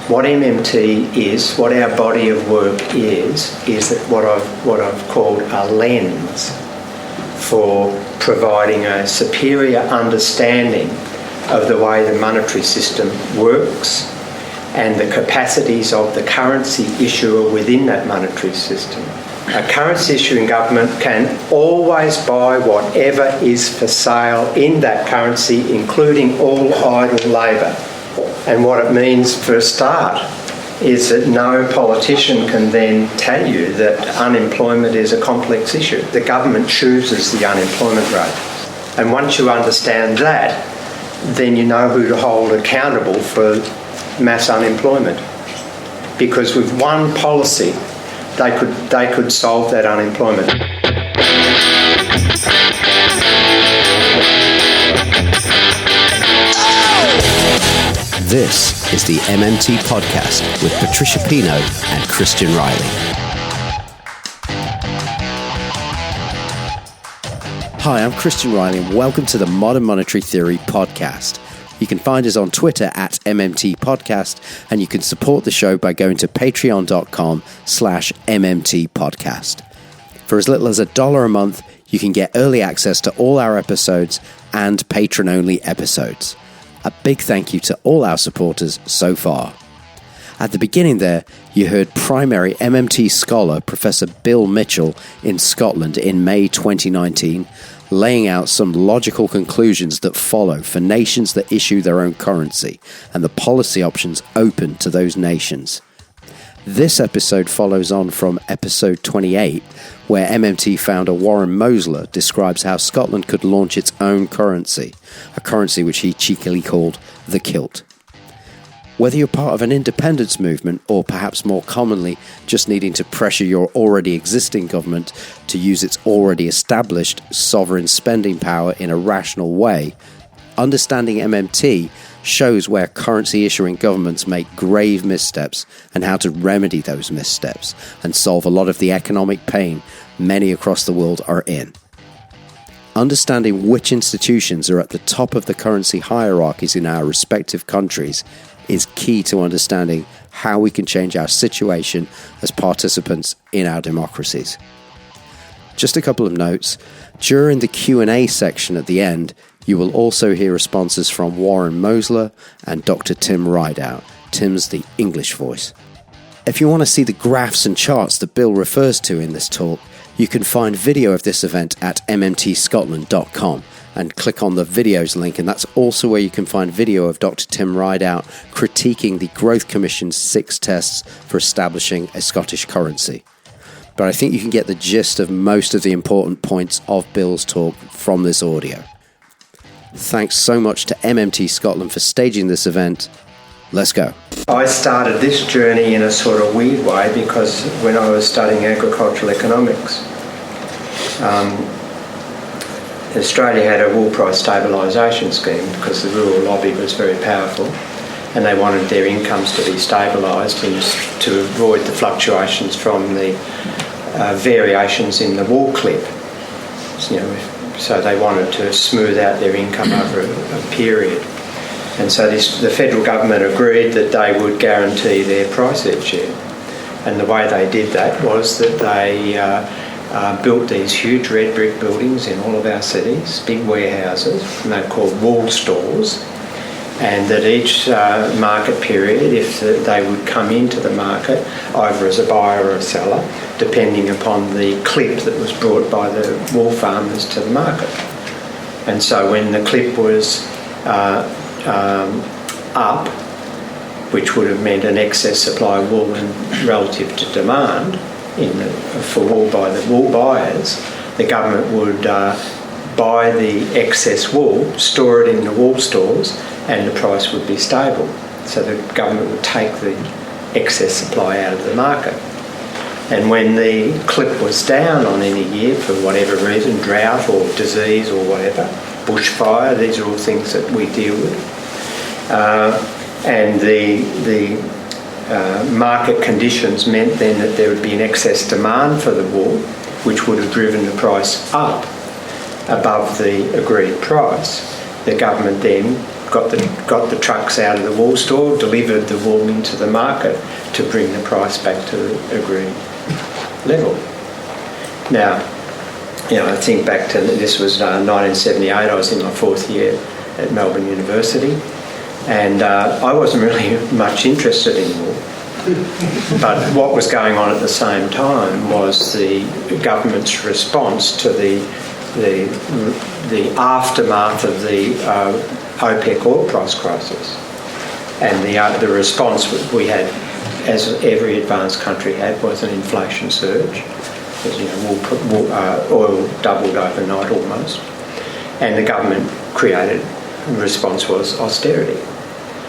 What MMT is, what our body of work is that what I've called a lens for providing a superior understanding of the way the monetary system works and the capacities of the currency issuer within that monetary system. A currency issuing government can always buy whatever is for sale in that currency, including all idle labour. And what it means for a start is that no politician can then tell you that unemployment is a complex issue. The government chooses the unemployment rate. And once you understand that, then you know who to hold accountable for mass unemployment. Because with one policy, they could solve that unemployment. This is the MMT podcast with Patricia Pino and Christian Riley. Hi, I'm Christian Riley and welcome to the Modern Monetary Theory podcast. You can find us on Twitter at MMT Podcast, and you can support the show by going to patreon.com/MMT Podcast. For as little as $1 a month, you can get early access to all our episodes and patron-only episodes. A big thank you to all our supporters so far. At the beginning there, you heard primary MMT scholar Professor Bill Mitchell in Scotland in May 2019, laying out some logical conclusions that follow for nations that issue their own currency and the policy options open to those nations. This episode follows on from episode 28, where MMT founder Warren Mosler describes how Scotland could launch its own currency, a currency which he cheekily called the kilt. Whether you're part of an independence movement or perhaps more commonly just needing to pressure your already existing government to use its already established sovereign spending power in a rational way, understanding MMT shows where currency issuing governments make grave missteps and how to remedy those missteps and solve a lot of the economic pain many across the world are in. Understanding which institutions are at the top of the currency hierarchies in our respective countries is key to understanding how we can change our situation as participants in our democracies. Just a couple of notes. During the Q&A section at the end, you will also hear responses from Warren Mosler and Dr. Tim Rideout. Tim's the English voice. If you want to see the graphs and charts that Bill refers to in this talk, you can find video of this event at mmtscotland.com and click on the videos link, and that's also where you can find video of Dr. Tim Rideout critiquing the Growth Commission's 6 tests for establishing a Scottish currency. But I think you can get the gist of most of the important points of Bill's talk from this audio. Thanks so much to MMT Scotland for staging this event. Let's go. I started this journey in a sort of weird way because when I was studying agricultural economics, Australia had a wool price stabilisation scheme because the rural lobby was very powerful and they wanted their incomes to be stabilised and to avoid the fluctuations from the variations in the wool clip. So they wanted to smooth out their income over a period. And so the federal government agreed that they would guarantee their price each year. And the way they did that was that they built these huge red brick buildings in all of our cities, big warehouses, and they're called wool stores. And that each market period, if they would come into the market, either as a buyer or a seller, depending upon the clip that was brought by the wool farmers to the market. And so when the clip was up, which would have meant an excess supply of wool relative to demand for wool by the wool buyers, the government would buy the excess wool, store it in the wool stores, and the price would be stable. So the government would take the excess supply out of the market. And when the clip was down on any year, for whatever reason, drought or disease or whatever, bushfire, these are all things that we deal with, and the market conditions meant then that there would be an excess demand for the wool, which would have driven the price up above the agreed price. The government then got the trucks out of the wool store, delivered the wool into the market to bring the price back to the agreed level. Now, I think back to, this was 1978, I was in my 4th year at Melbourne University, and I wasn't really much interested in wool. But what was going on at the same time was the government's response to the aftermath of the OPEC oil price crisis, and the response we had, as every advanced country had, was an inflation surge. Oil doubled overnight almost, and the government created. The response was austerity.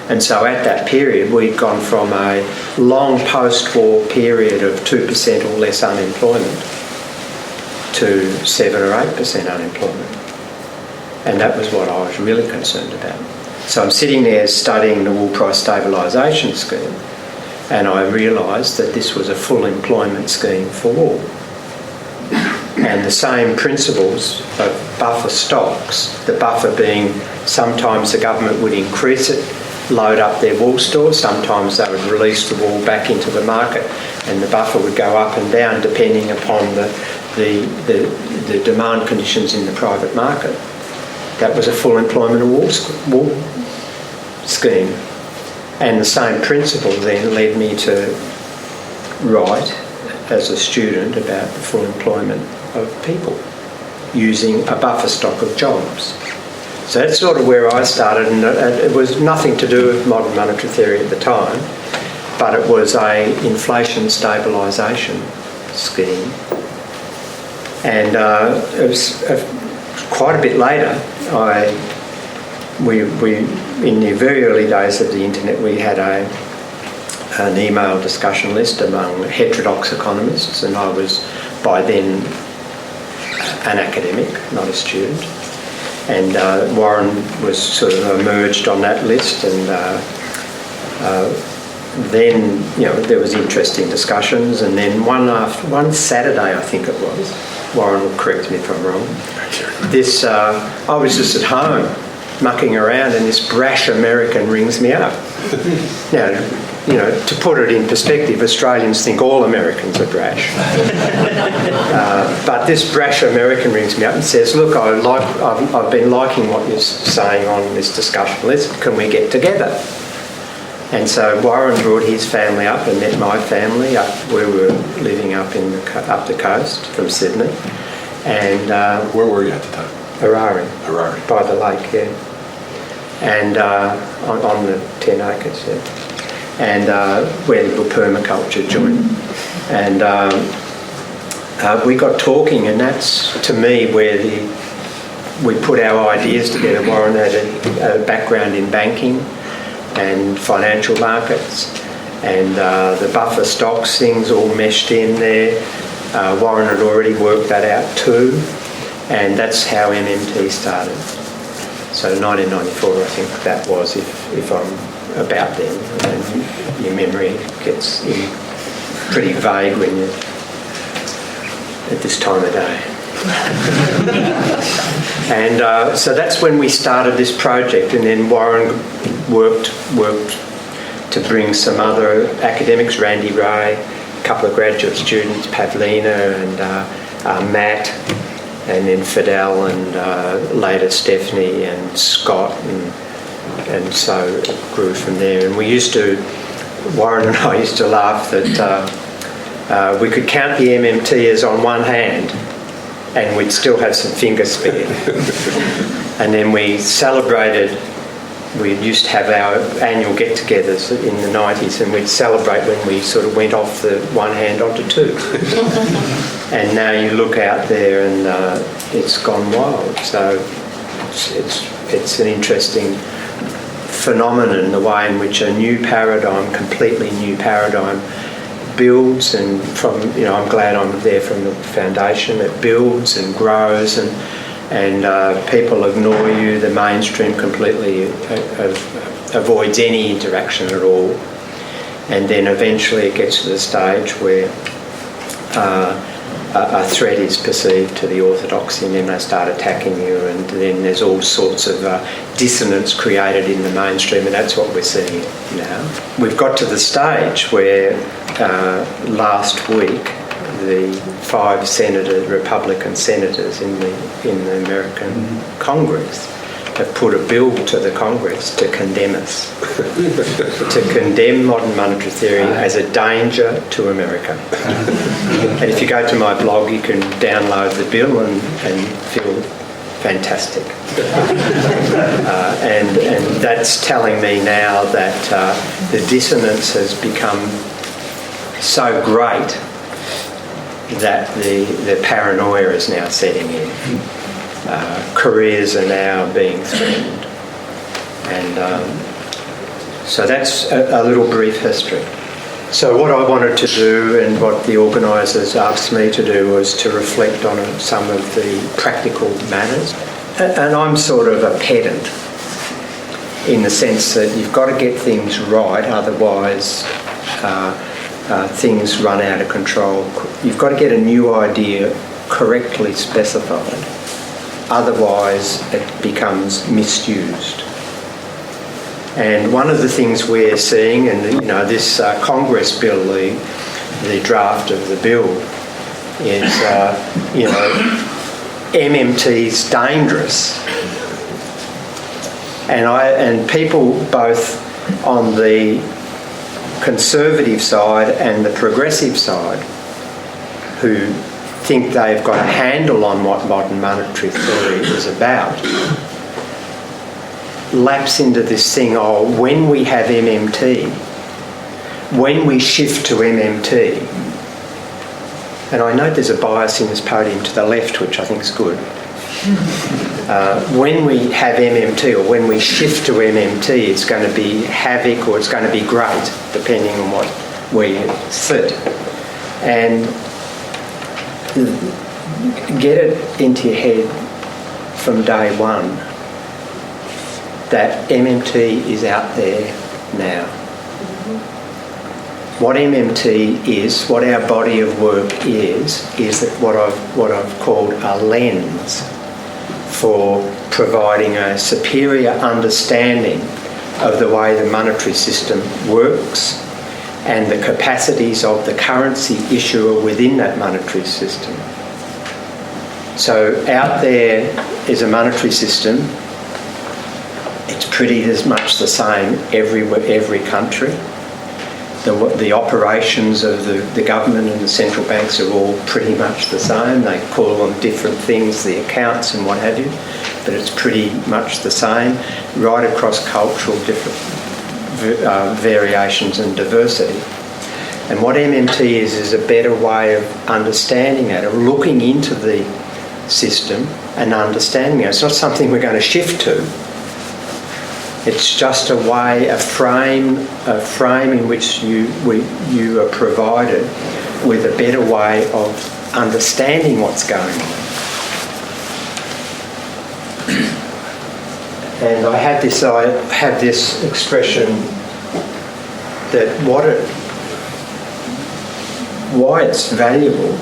And so at that period, we'd gone from a long post-war period of 2% or less unemployment to 7 or 8% unemployment. And that was what I was really concerned about. So I'm sitting there studying the wool price stabilisation scheme, and I realised that this was a full employment scheme for wool. And the same principles of buffer stocks, the buffer being sometimes the government would increase it, load up their wool stores, sometimes they would release the wool back into the market, and the buffer would go up and down depending upon the demand conditions in the private market. That was a full employment wool scheme. And the same principle then led me to write as a student about the full employment of people using a buffer stock of jobs. So that's sort of where I started, and it was nothing to do with modern monetary theory at the time, but it was a inflation stabilisation scheme. And it was quite a bit later, we in the very early days of the internet, we had an email discussion list among heterodox economists, and I was by then an academic, not a student. And Warren was sort of emerged on that list, and then there was interesting discussions, and then one Saturday, I think it was, Warren will correct me if I'm wrong, I was just at home mucking around, and this brash American rings me up. Now, to put it in perspective, Australians think all Americans are brash. But this brash American rings me up and says, look, I've been liking what you're saying on this discussion list, can we get together? And so Warren brought his family up and met my family up where we were living up the coast from Sydney. And where were you at the time? Harare. Harare. By the lake, yeah. And on the 10 acres, yeah. And where the permaculture joined. And we got talking, and that's, to me, where we put our ideas together. Warren had a background in banking and financial markets, and the buffer stocks things all meshed in there. Warren had already worked that out too, and that's how MMT started. So 1994, I think that was, if I'm about then, and your memory gets pretty vague when you're at this time of day. And so that's when we started this project, and then Warren worked to bring some other academics, Randy Ray, a couple of graduate students, Pavlina and Matt, and then Fidel, and later Stephanie and Scott, and so it grew from there. And Warren and I used to laugh that we could count the MMTers on one hand and we'd still have some fingers spare. And then we used to have our annual get-togethers in the 90s, and we'd celebrate when we sort of went off the one hand onto two. And now you look out there and it's gone wild. So it's an interesting phenomenon, the way in which a new paradigm, completely new paradigm, builds, and I'm glad I'm there from the foundation. It builds and grows, and people ignore you. The mainstream completely avoids any interaction at all, and then eventually it gets to the stage where a threat is perceived to the orthodoxy, and then they start attacking you, and then there's all sorts of dissonance created in the mainstream, and that's what we're seeing now. We've got to the stage where last week the 5 Republican senators in the American Congress have put a bill to the Congress to condemn us, to condemn modern monetary theory as a danger to America. And if you go to my blog, you can download the bill and feel fantastic. And that's telling me now that the dissonance has become so great that the paranoia is now setting in. Careers are now being threatened. And so that's a little brief history. So what I wanted to do, and what the organisers asked me to do, was to reflect on some of the practical matters. And I'm sort of a pedant in the sense that you've got to get things right, otherwise things run out of control. You've got to get a new idea correctly specified, otherwise it becomes misused. And one of the things we're seeing, and this Congress bill, the draft of the bill, is MMT's dangerous. And people both on the conservative side and the progressive side, who think they've got a handle on what modern monetary theory is about, lapse into this thing, when we have MMT, when we shift to MMT, and I know there's a bias in this podium to the left, which I think is good. When we have MMT, or when we shift to MMT, it's going to be havoc or it's going to be great, depending on where you sit. And get it into your head from day one that MMT is out there now. What MMT is, what our body of work is that what I've called a lens for providing a superior understanding of the way the monetary system works and the capacities of the currency issuer within that monetary system. So out there is a monetary system. It's pretty as much the same every country. The operations of the government and the central banks are all pretty much the same. They call them different things, the accounts and what have you, but it's pretty much the same, right across cultural different variations and diversity. And what MMT is a better way of understanding that, of looking into the system and understanding it. It's not something we're going to shift to. It's just a way, a frame in which you are provided with a better way of understanding what's going on. And I have this expression that why it's valuable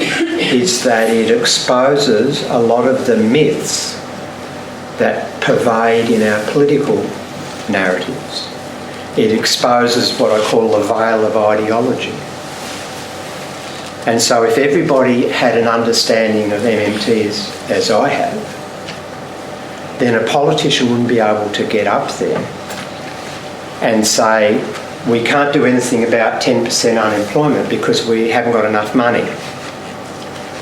is that it exposes a lot of the myths that pervade in our political narratives. It exposes what I call the veil of ideology. And so if everybody had an understanding of MMT as I have, then a politician wouldn't be able to get up there and say, we can't do anything about 10% unemployment because we haven't got enough money.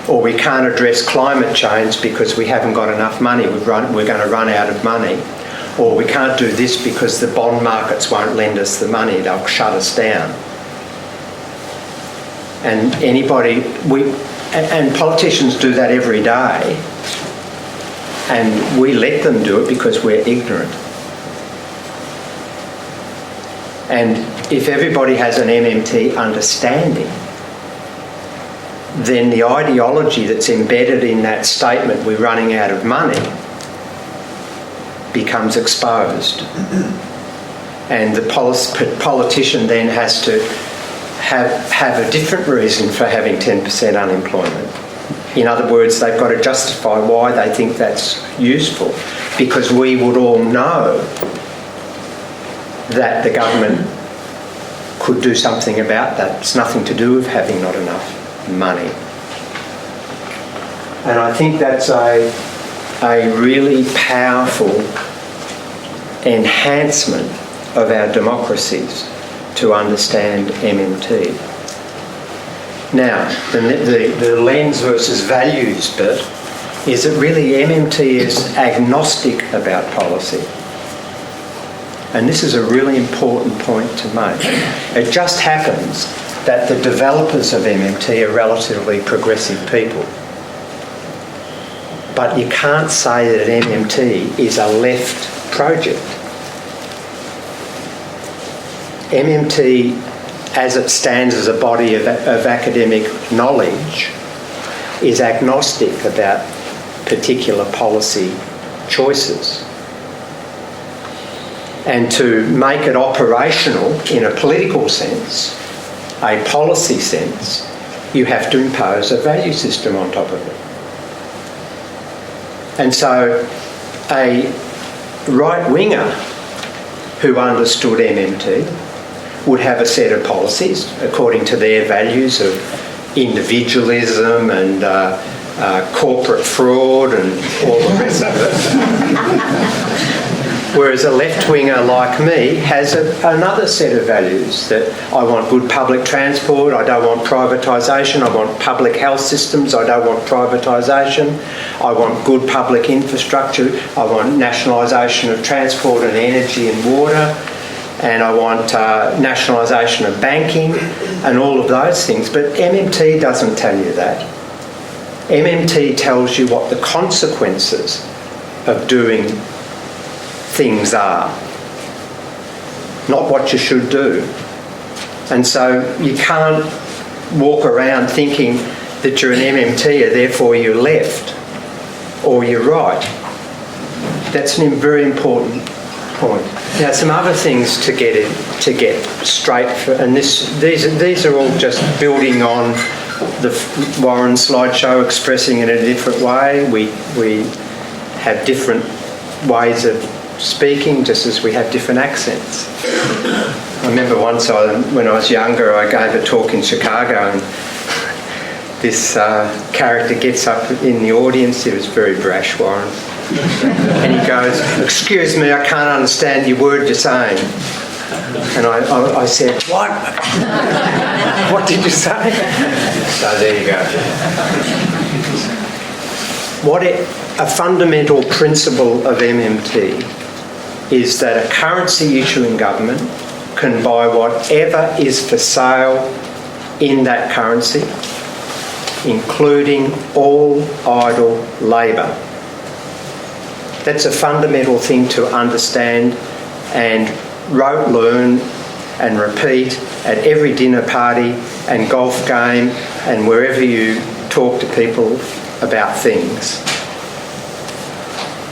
Or we can't address climate change because we haven't got enough money, we're going to run out of money. Or we can't do this because the bond markets won't lend us the money, they'll shut us down. And and politicians do that every day, and we let them do it because we're ignorant. And if everybody has an MMT understanding, then the ideology that's embedded in that statement, we're running out of money, becomes exposed. And the politician then has to have a different reason for having 10% unemployment. In other words, they've got to justify why they think that's useful, because we would all know that the government could do something about that. It's nothing to do with having not enough money. And I think that's a really powerful enhancement of our democracies to understand MMT. Now, the lens versus values bit is that really MMT is agnostic about policy. And this is a really important point to make. It just happens that the developers of MMT are relatively progressive people. But you can't say that MMT is a left project. MMT, as it stands as a body of academic knowledge, is agnostic about particular policy choices. And to make it operational in a political sense, a policy sense, you have to impose a value system on top of it. And so a right-winger who understood MMT would have a set of policies according to their values of individualism and corporate fraud and all the rest of it. Whereas a left-winger like me has another set of values, that I want good public transport, I don't want privatisation, I want public health systems, I don't want privatisation, I want good public infrastructure, I want nationalisation of transport and energy and water, and I want nationalisation of banking and all of those things. But MMT doesn't tell you that. MMT tells you what the consequences of doing things are, not what you should do. And so you can't walk around thinking that you're an MMT and therefore you're left or you're right. That's a very important point. Now, some other things to get straight, and these are all just building on the Warren slideshow, expressing it in a different way. We have different ways of speaking, just as we have different accents. I remember once when I was younger, I gave a talk in Chicago, and this character gets up in the audience. He was very brash, Warren, and he goes, "Excuse me, I can't understand your word you're saying." And I said, "What? What did you say?" So there you go. A fundamental principle of MMT is that a currency issuing government can buy whatever is for sale in that currency, including all idle labour. That's a fundamental thing to understand and learn and repeat at every dinner party and golf game and wherever you talk to people about things.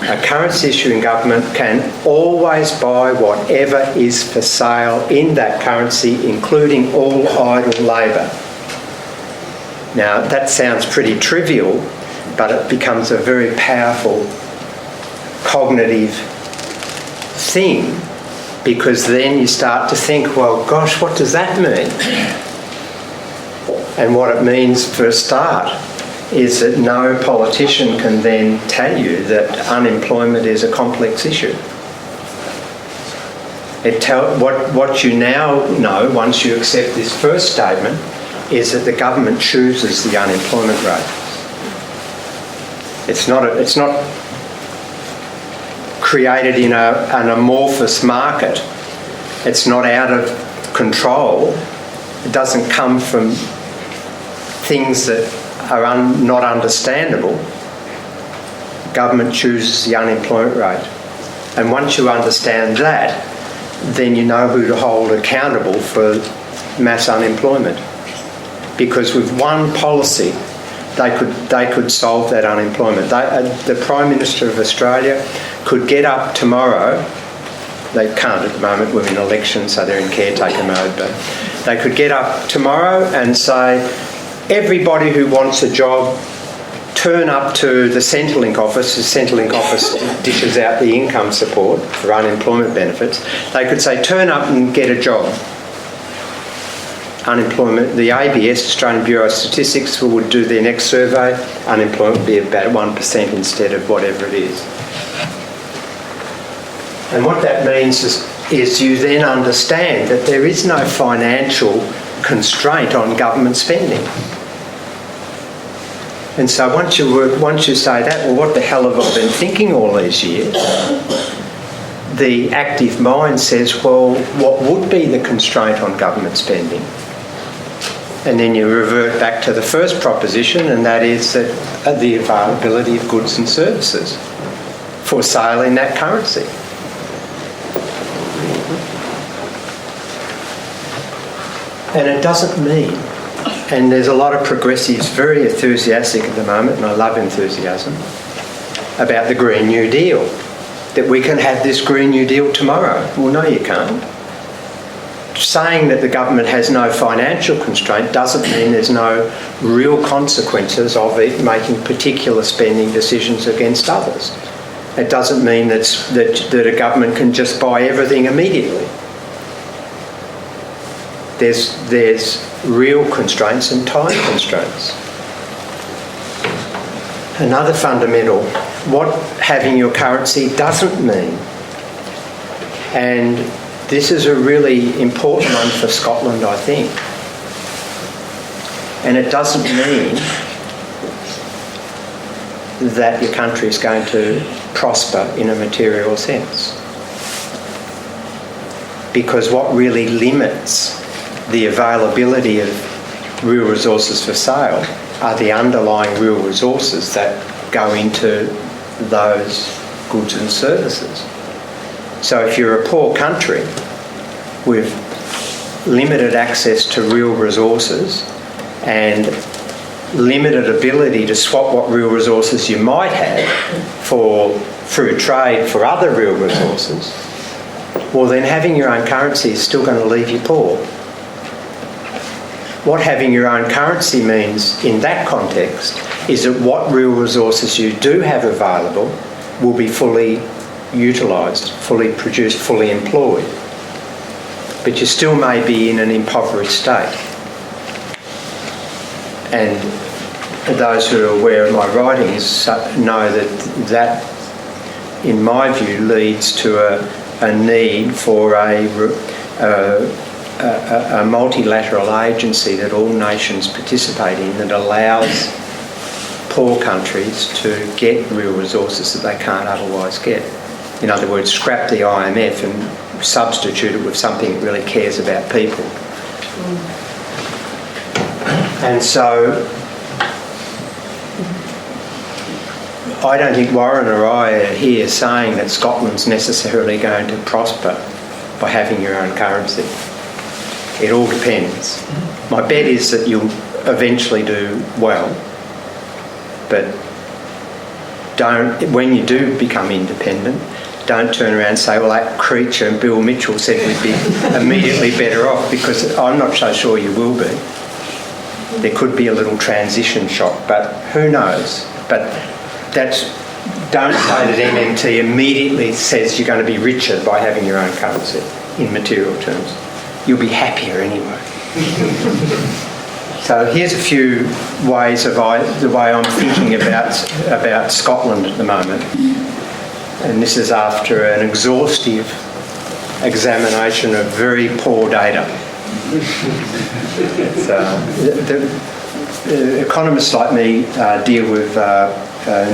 A currency issuing government can always buy whatever is for sale in that currency, including all idle labour. Now, that sounds pretty trivial, but it becomes a very powerful cognitive thing, because then you start to think, well, gosh, what does that mean? And what it means for a start is that no politician can then tell you that unemployment is a complex issue. What you now know, once you accept this first statement, is that the government chooses the unemployment rate. It's not created in an amorphous market. It's not out of control. It doesn't come from things that are not understandable. Government chooses the unemployment rate. And once you understand that, then you know who to hold accountable for mass unemployment. Because with one policy, they could solve that unemployment. The Prime Minister of Australia could get up tomorrow. They can't at the moment, we're in election, so they're in caretaker mode, but They could get up tomorrow and say, everybody who wants a job, turn up to the Centrelink office. The Centrelink office dishes out the income support for unemployment benefits. They could say, turn up and get a job. Unemployment, the ABS, Australian Bureau of Statistics, would do their next survey. Unemployment would be about 1% instead of whatever it is. And what that means is you then understand that there is no financial constraint on government spending. And so once you say that, well, what the hell have I been thinking all these years? The active mind says, well, what would be the constraint on government spending? And then you revert back to the first proposition, and that is that the availability of goods and services for sale in that currency. And it doesn't mean, and there's a lot of progressives very enthusiastic at the moment, and I love enthusiasm, about the Green New Deal, that we can have this Green New Deal tomorrow. Well, no, you can't. Saying that the government has no financial constraint doesn't mean there's no real consequences of it making particular spending decisions against others. It doesn't mean that a government can just buy everything immediately. There's real constraints and time constraints. Another fundamental, what having your currency doesn't mean, and this is a really important one for Scotland, I think, and it doesn't mean that your country is going to prosper in a material sense. Because what really limits the availability of real resources for sale are the underlying real resources that go into those goods and services. So if you're a poor country with limited access to real resources and limited ability to swap what real resources you might have through trade for other real resources, well then having your own currency is still going to leave you poor. What having your own currency means in that context is that what real resources you do have available will be fully utilised, fully produced, fully employed. But you still may be in an impoverished state. And those who are aware of my writings know that in my view, leads to a need for a multilateral agency that all nations participate in that allows poor countries to get real resources that they can't otherwise get. In other words, scrap the IMF and substitute it with something that really cares about people. And so I don't think Warren or I are here saying that Scotland's necessarily going to prosper by having your own currency. It all depends. My bet is that you'll eventually do well, but when you do become independent, don't turn around and say, well, that creature Bill Mitchell said we'd be immediately better off, because I'm not so sure you will be. There could be a little transition shock, but who knows? But don't say that MMT immediately says you're going to be richer by having your own currency in material terms. You'll be happier anyway. So here's a few ways the way I'm thinking about Scotland at the moment. And this is after an exhaustive examination of very poor data. Economists like me deal with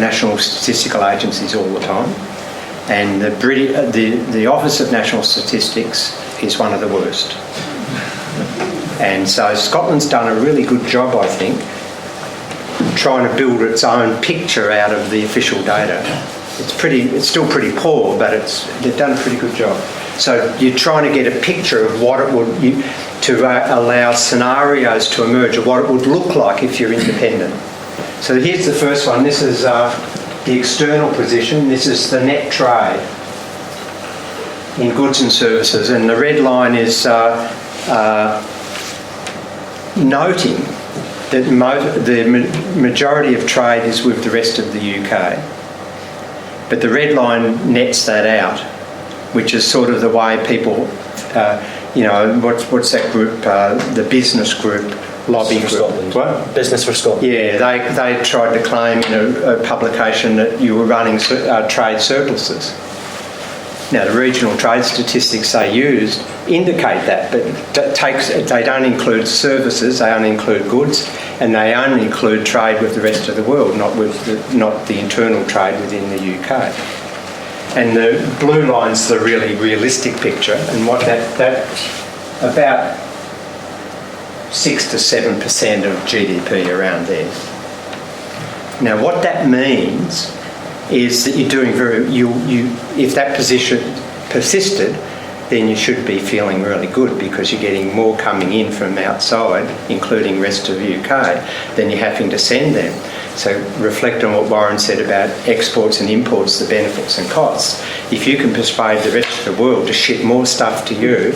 national statistical agencies all the time, and the Office of National Statistics is one of the worst. And so Scotland's done a really good job, I think, trying to build its own picture out of the official data. It's still pretty poor, but they've done a pretty good job. So you're trying to get a picture of what it would to allow scenarios to emerge of what it would look like if you're independent. So here's the first one. This is the external position. This is the net trade in goods and services, and the red line is noting that the majority of trade is with the rest of the UK. But the red line nets that out, which is sort of the way people, what's that group, the business group, lobby Business group. for Scotland. What? Business for Scotland. Yeah, they tried to claim in a publication that you were running trade surpluses. Now, the regional trade statistics they used indicate that, but they don't include services, they only include goods, and they only include trade with the rest of the world, not the internal trade within the UK. And the blue line's the really realistic picture, and what that about 6 to 7% of GDP around there. Now, what that means is that you're doing if that position persisted, then you should be feeling really good because you're getting more coming in from outside, including rest of the UK, than you're having to send them. So reflect on what Warren said about exports and imports, the benefits and costs. If you can persuade the rest of the world to ship more stuff to you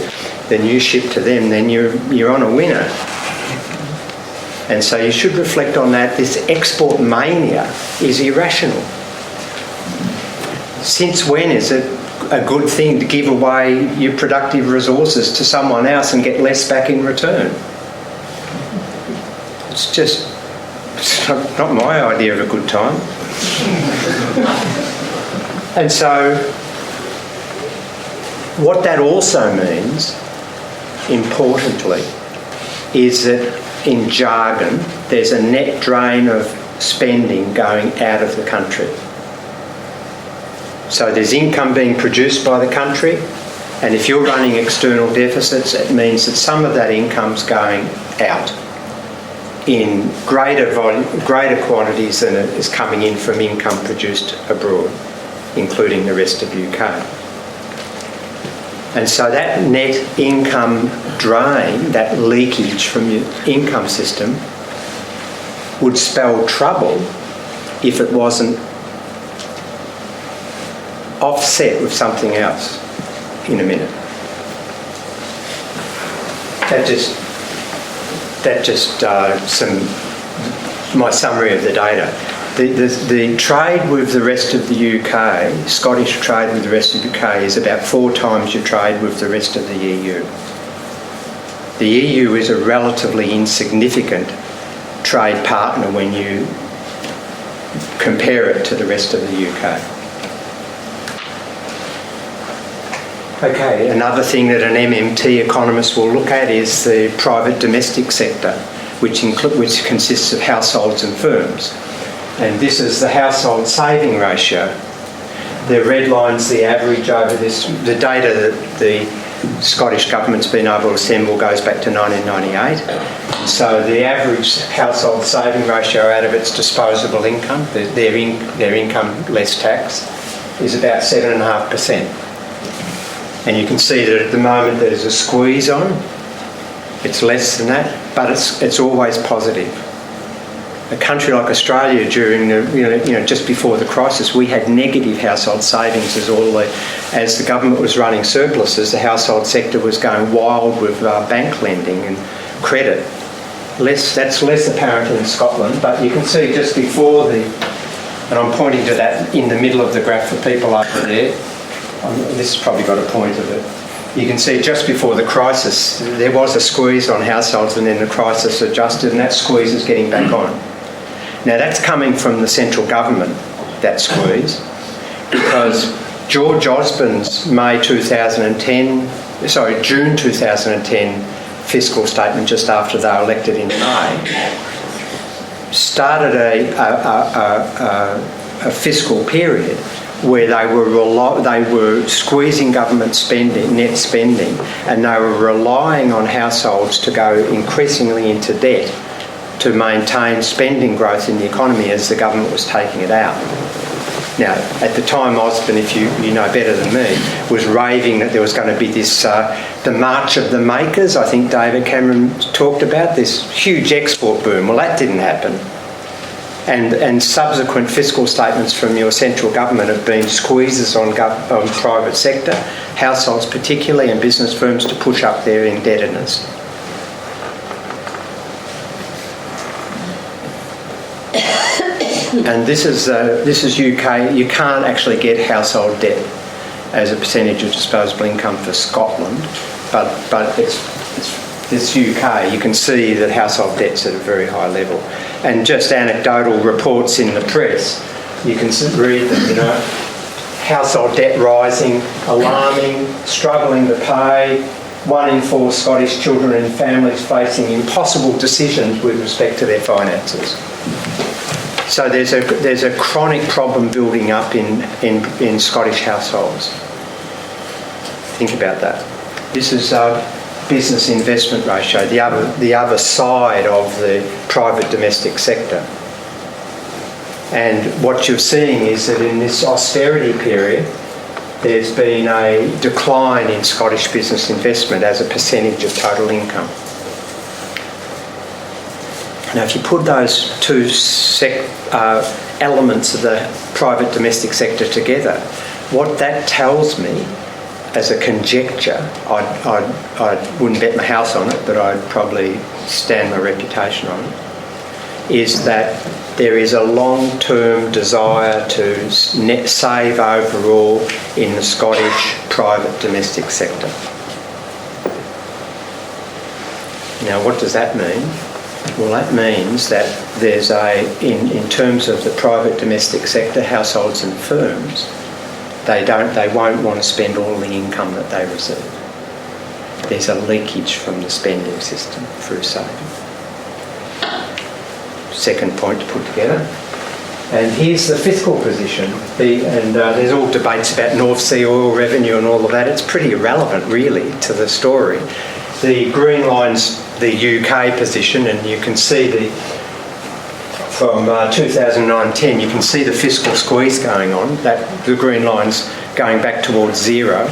than you ship to them, then you're on a winner. And so you should reflect on that. This export mania is irrational. Since when is it a good thing to give away your productive resources to someone else and get less back in return? It's not my idea of a good time. And so what that also means, importantly, is that in jargon, there's a net drain of spending going out of the country. So there's income being produced by the country, and if you're running external deficits, it means that some of that income's going out in greater quantities than it is coming in from income produced abroad, including the rest of UK. And so that net income drain, that leakage from your income system, would spell trouble if it wasn't offset with something else in a minute. My summary of the data. The trade with the rest of the UK, Scottish trade with the rest of the UK, is about 4 times your trade with the rest of the EU. The EU is a relatively insignificant trade partner when you compare it to the rest of the UK. Okay, another thing that an MMT economist will look at is the private domestic sector, which consists of households and firms. And this is the household saving ratio. The red line's the average over this. The data that the Scottish government's been able to assemble goes back to 1998. So the average household saving ratio out of its disposable income, their income less tax, is about 7.5%. And you can see that at the moment there's a squeeze on. It's less than that, but it's always positive. A country like Australia during the just before the crisis, we had negative household savings as the government was running surpluses. The household sector was going wild with bank lending and credit. That's less apparent in Scotland, but you can see just before and I'm pointing to that in the middle of the graph for people over there. This has probably got a point of it. You can see just before the crisis, there was a squeeze on households, and then the crisis adjusted, and that squeeze is getting back on. Now, that's coming from the central government, that squeeze, because George Osborne's June 2010 fiscal statement, just after they were elected in May, started a fiscal period where they were squeezing government spending, net spending, and they were relying on households to go increasingly into debt to maintain spending growth in the economy as the government was taking it out. Now, at the time, Osborne, if you know better than me, was raving that there was going to be this, the March of the Makers, I think David Cameron talked about, this huge export boom. Well, that didn't happen. And subsequent fiscal statements from your central government have been squeezes on private sector, households particularly, and business firms to push up their indebtedness. and this is UK. You can't actually get household debt as a percentage of disposable income for Scotland, but it's UK. You can see that household debt's at a very high level, and just anecdotal reports in the press, you can read them. You know, household debt rising, alarming, struggling to pay. 1 in 4 Scottish children and families facing impossible decisions with respect to their finances. So there's a chronic problem building up in Scottish households. Think about that. This is business investment ratio, the other side of the private domestic sector. And what you're seeing is that in this austerity period, there's been a decline in Scottish business investment as a percentage of total income. Now, if you put those two elements of the private domestic sector together, what that tells me, as a conjecture, I wouldn't bet my house on it, but I'd probably stand my reputation on it, is that there is a long-term desire to net save overall in the Scottish private domestic sector. Now, what does that mean? Well, that means that there's in terms of the private domestic sector, households and firms, they won't want to spend all the income that they receive. There's a leakage from the spending system through saving. Second point to put together. And here's the fiscal position. There's all debates about North Sea oil revenue and all of that. It's pretty irrelevant, really, to the story. The green line's the UK position, and you can see from 2009-10, you can see the fiscal squeeze going on. The green line's going back towards zero.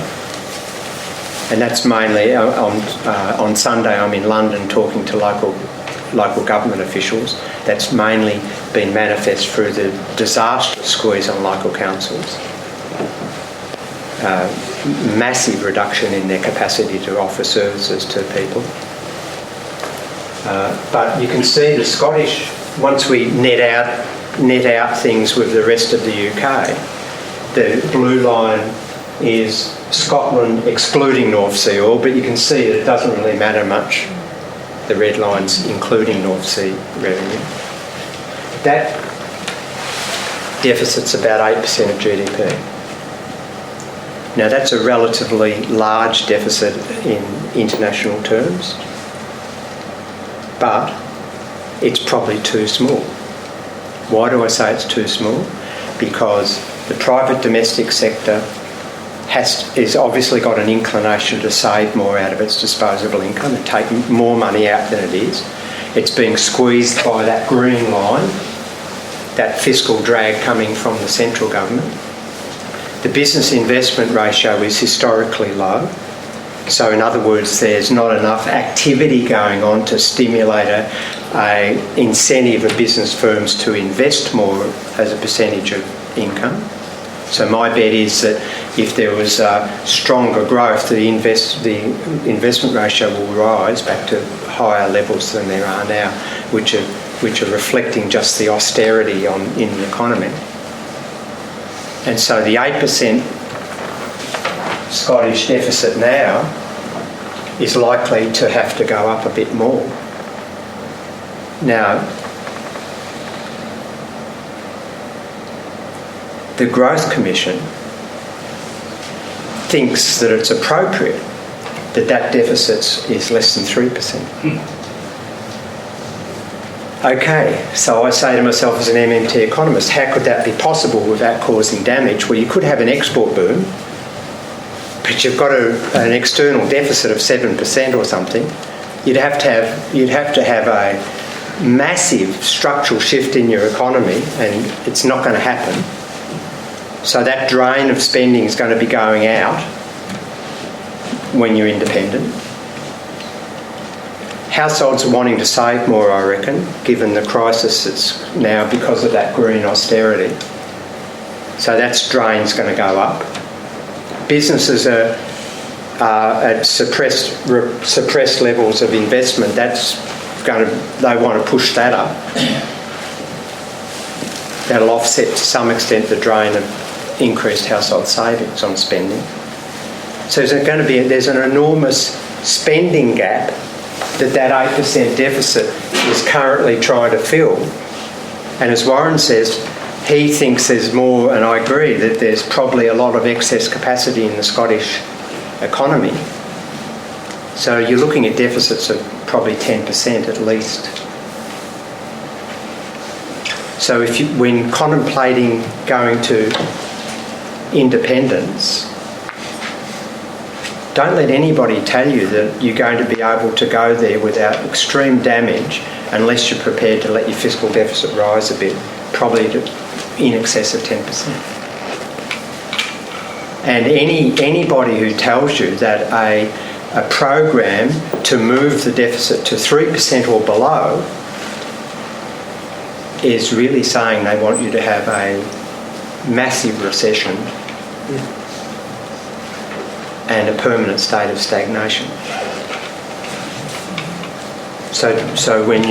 And that's mainly on Sunday. I'm in London talking to local government officials. That's mainly been manifest through the disastrous squeeze on local councils. Massive reduction in their capacity to offer services to people. But you can see the Scottish, once we net out things with the rest of the UK, the blue line is Scotland excluding North Sea oil, but you can see that it doesn't really matter much. The red line's including North Sea revenue. That deficit's about 8% of GDP. Now, that's a relatively large deficit in international terms, but it's probably too small. Why do I say it's too small? Because the private domestic sector is obviously got an inclination to save more out of its disposable income and take more money out than it is. It's being squeezed by that green line, that fiscal drag coming from the central government. The business investment ratio is historically low. So in other words, there's not enough activity going on to stimulate a incentive of business firms to invest more as a percentage of income. So my bet is that if there was stronger growth, the investment ratio will rise back to higher levels than there are now, which are reflecting just the austerity in the economy. And so the 8% Scottish deficit now is likely to have to go up a bit more. Now, the Growth Commission thinks that it's appropriate that deficit is less than 3%. Okay, so I say to myself as an MMT economist, how could that be possible without causing damage? Well, you could have an export boom, but you've got an external deficit of 7% or something. You'd have to have a massive structural shift in your economy, and it's not going to happen. So that drain of spending is going to be going out when you're independent. Households are wanting to save more, I reckon, given the crisis that's now because of that green austerity. So that drain's going to go up. Businesses are at suppressed levels of investment. They want to push that up. That'll offset to some extent the drain of increased household savings on spending. So there's an enormous spending gap that 8% deficit is currently trying to fill. And as Warren says, he thinks there's more, and I agree, that there's probably a lot of excess capacity in the Scottish economy. So you're looking at deficits of probably 10% at least. So when contemplating going to independence, don't let anybody tell you that you're going to be able to go there without extreme damage unless you're prepared to let your fiscal deficit rise a bit, probably to in excess of 10%. And anybody who tells you that a program to move the deficit to 3% or below is really saying they want you to have a massive recession and a permanent state of stagnation. So when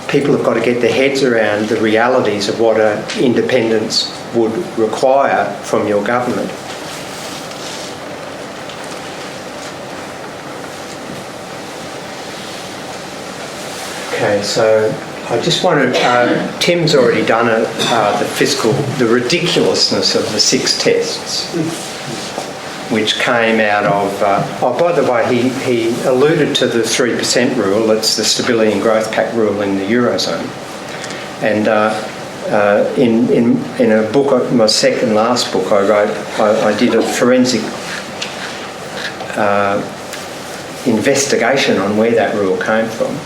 people have got to get their heads around the realities of what independence would require from your government. Okay, so I just want to, Tim's already done the ridiculousness of the 6 tests, which came out of, by the way, he alluded to the 3% rule. It's the Stability and Growth Pact rule in the Eurozone. And in a book, my second last book I wrote, I did a forensic investigation on where that rule came from.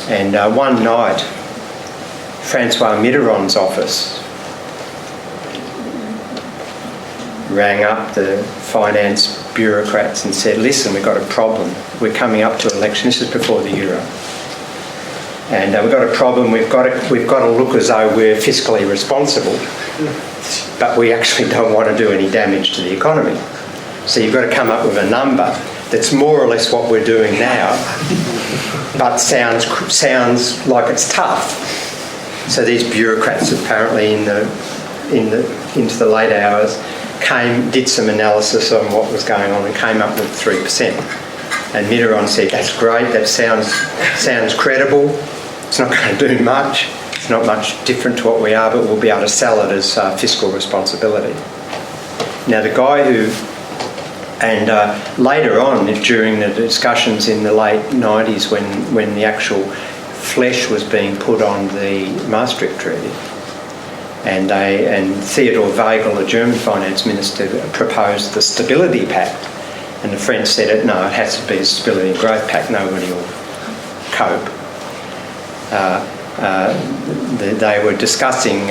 And one night, Francois Mitterrand's office rang up the finance bureaucrats and said, listen, we've got a problem. We're coming up to an election. This is before the Euro. And we've got a problem. We've got to look as though we're fiscally responsible, but we actually don't want to do any damage to the economy. So you've got to come up with a number that's more or less what we're doing now, but sounds like it's tough. So these bureaucrats apparently into the late hours did some analysis on what was going on and came up with 3%. And Mitterrand said, that's great, that sounds credible, it's not going to do much, it's not much different to what we are, but we'll be able to sell it as fiscal responsibility. Now the guy later on, during the discussions in the late 90s when the actual flesh was being put on the Maastricht Treaty, and Theodore Weigel, the German finance minister, proposed the Stability Pact, and the French said, no, it has to be a Stability and Growth Pact, nobody will cope. They were discussing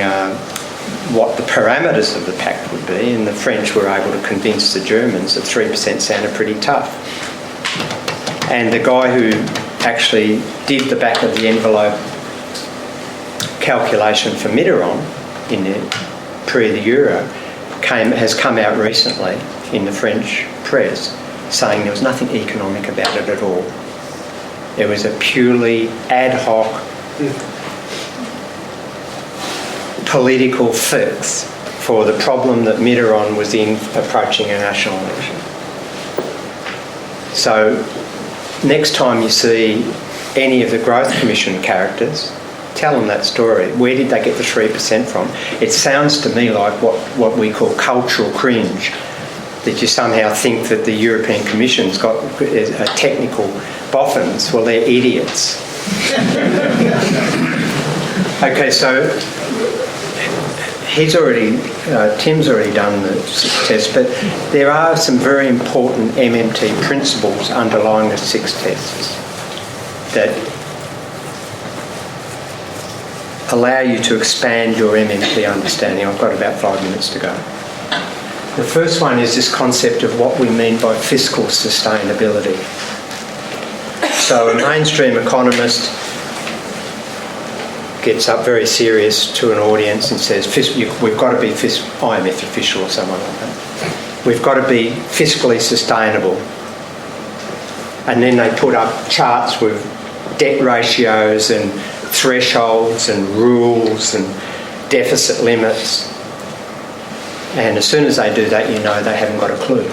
what the parameters of the pact would be, and the French were able to convince the Germans that 3% sounded pretty tough. And the guy who actually did the back of the envelope calculation for Mitterrand in the the Euro has come out recently in the French press saying there was nothing economic about it at all. It was a purely ad hoc political fix for the problem that Mitterrand was in approaching a national election. So next time you see any of the Growth Commission characters, tell them that story. Where did they get the 3% from? It sounds to me like what we call cultural cringe, that you somehow think that the European Commission's got a technical boffins. Well, they're idiots. Okay, so Tim's already done the test, but there are some very important MMT principles underlying the 6 tests that allow you to expand your MMT understanding. I've got about 5 minutes to go. The first one is this concept of what we mean by fiscal sustainability. So a mainstream economist gets up very serious to an audience and says, we've got to be IMF official or someone like that. We've got to be fiscally sustainable. And then they put up charts with debt ratios and thresholds and rules and deficit limits. And as soon as they do that, you know they haven't got a clue.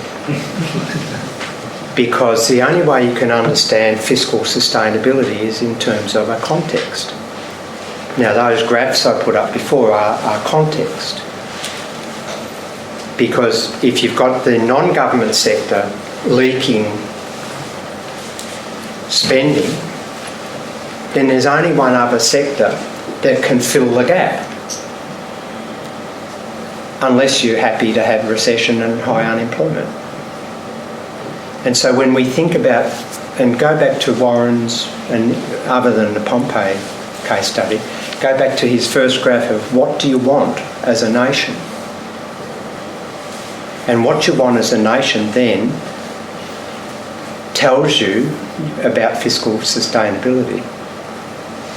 Because the only way you can understand fiscal sustainability is in terms of a context. Now, those graphs I put up before are context. Because if you've got the non-government sector leaking spending, then there's only one other sector that can fill the gap. Unless you're happy to have recession and high unemployment. And so when we think about, and go back to Warren's, and other than the Pompey case study, go back to his first graph of what do you want as a nation? And what you want as a nation then tells you about fiscal sustainability.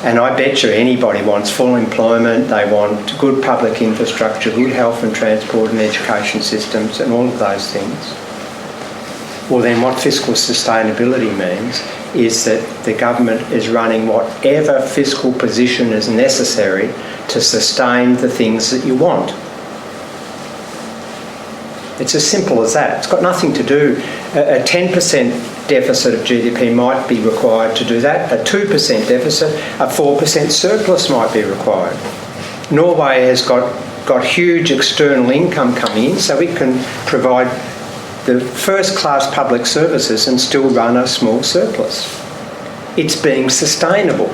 And I bet you anybody wants full employment, they want good public infrastructure, good health and transport and education systems and all of those things. Well, then what fiscal sustainability means is that the government is running whatever fiscal position is necessary to sustain the things that you want. It's as simple as that. It's got nothing to do. A 10% deficit of GDP might be required to do that. A 2% deficit, a 4% surplus might be required. Norway has got huge external income coming in, so it can provide the first-class public services and still run a small surplus. It's being sustainable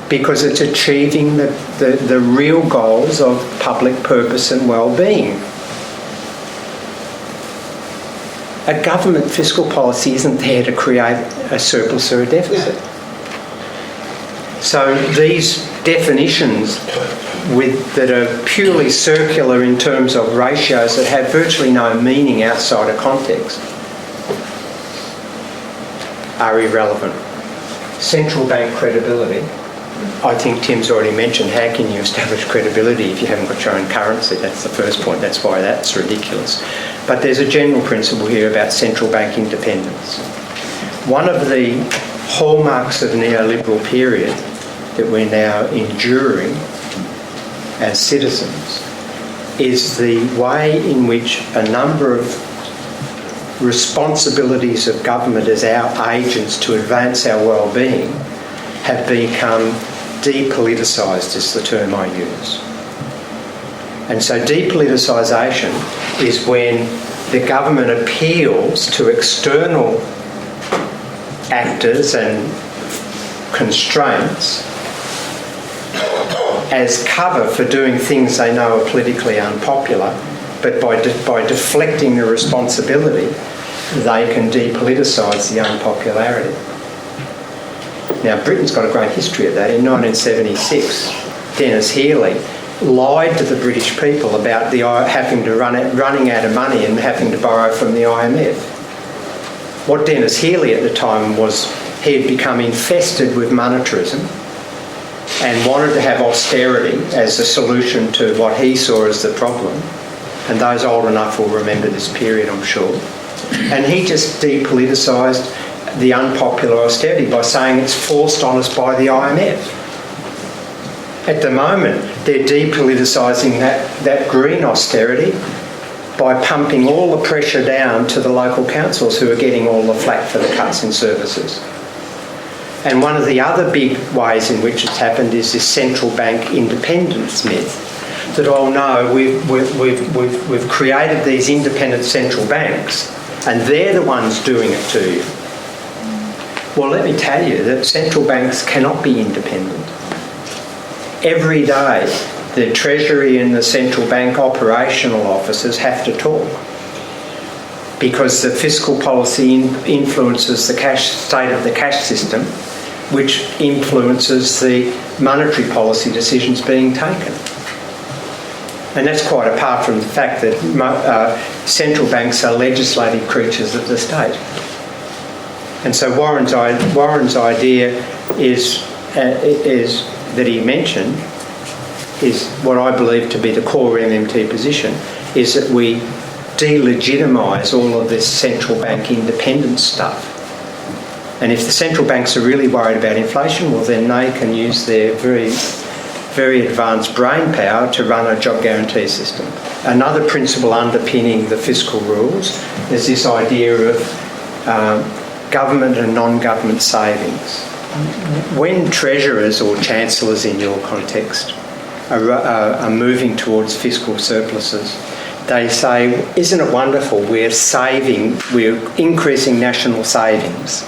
because it's achieving the real goals of public purpose and well-being. A government fiscal policy isn't there to create a surplus or a deficit. So these definitions that are purely circular in terms of ratios that have virtually no meaning outside of context are irrelevant. Central bank credibility. I think Tim's already mentioned, how can you establish credibility if you haven't got your own currency? That's the first point. That's why that's ridiculous. But there's a general principle here about central bank independence. One of the hallmarks of neoliberal period that we're now enduring as citizens is the way in which a number of responsibilities of government as our agents to advance our well-being have become depoliticised, is the term I use. And so depoliticisation is when the government appeals to external actors and constraints as cover for doing things they know are politically unpopular, but by deflecting the responsibility, they can depoliticise the unpopularity. Now, Britain's got a great history of that. In 1976, Dennis Healey lied to the British people about running out of money and having to borrow from the IMF. What Dennis Healey at the time was, he had become infested with monetarism and wanted to have austerity as a solution to what he saw as the problem. And those old enough will remember this period, I'm sure. And he just depoliticised the unpopular austerity by saying it's forced on us by the IMF. At the moment, they're depoliticising that green austerity by pumping all the pressure down to the local councils who are getting all the flack for the cuts in services. And one of the other big ways in which it's happened is this central bank independence myth, that, oh no, we've created these independent central banks and they're the ones doing it to you. Well, let me tell you that central banks cannot be independent. Every day, the Treasury and the central bank operational officers have to talk because the fiscal policy influences the state of the cash system, which influences the monetary policy decisions being taken. And that's quite apart from the fact that central banks are legislative creatures of the state. And so Warren's idea is that he mentioned is what I believe to be the core MMT position, is that we delegitimise all of this central bank independence stuff And if the central banks are really worried about inflation, well, then they can use their very, very advanced brain power to run a job guarantee system. Another principle underpinning the fiscal rules is this idea of government and non-government savings. When treasurers or chancellors in your context are moving towards fiscal surpluses, they say, isn't it wonderful, we're increasing national savings